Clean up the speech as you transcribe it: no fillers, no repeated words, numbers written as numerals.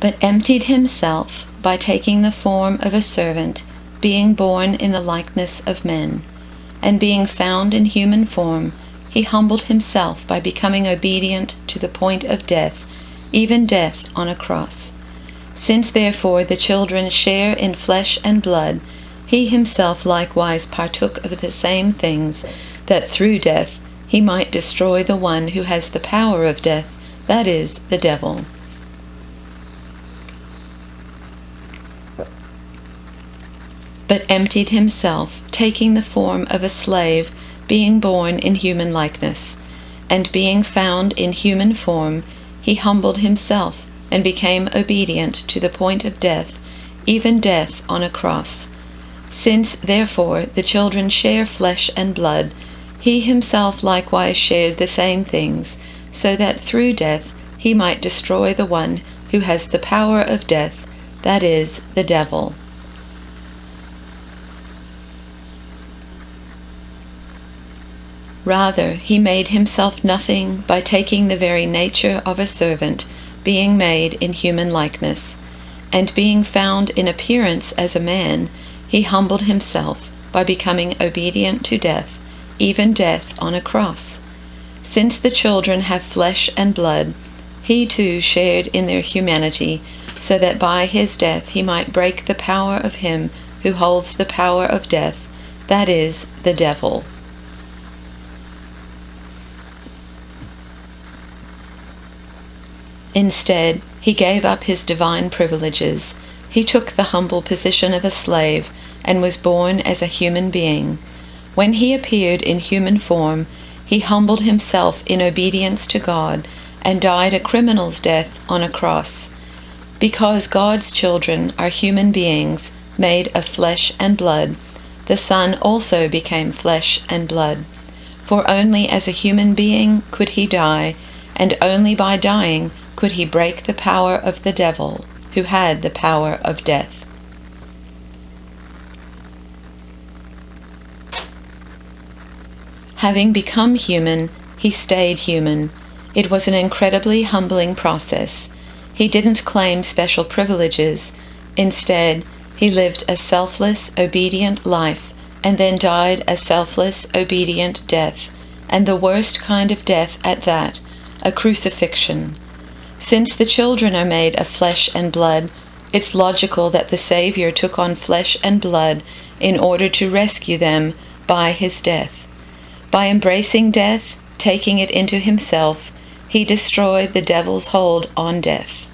but emptied himself by taking the form of a servant, being born in the likeness of men. And being found in human form, he humbled himself by becoming obedient to the point of death, even death on a cross. Since therefore the children share in flesh and blood, he himself likewise partook of the same things, that through death he might destroy the one who has the power of death, that is, the devil. But emptied himself, taking the form of a slave, being born in human likeness. And being found in human form, he humbled himself, and became obedient to the point of death, even death on a cross. Since, therefore, the children share flesh and blood, he himself likewise shared the same things, so that through death he might destroy the one who has the power of death, that is, the devil. Rather, he made himself nothing by taking the very nature of a servant, being made in human likeness. And being found in appearance as a man, he humbled himself by becoming obedient to death, even death on a cross. Since the children have flesh and blood, he too shared in their humanity, so that by his death he might break the power of him who holds the power of death, that is, the devil. Instead, he gave up his divine privileges. He took the humble position of a slave, and was born as a human being. When he appeared in human form, he humbled himself in obedience to God, and died a criminal's death on a cross. Because God's children are human beings, made of flesh and blood, the Son also became flesh and blood. For only as a human being could he die, and only by dying could he break the power of the devil, who had the power of death. Having become human, he stayed human. It was an incredibly humbling process. He didn't claim special privileges. Instead, he lived a selfless, obedient life, and then died a selfless, obedient death, and the worst kind of death at that, a crucifixion. Since the children are made of flesh and blood, it's logical that the Savior took on flesh and blood in order to rescue them by his death. By embracing death, taking it into himself, he destroyed the devil's hold on death.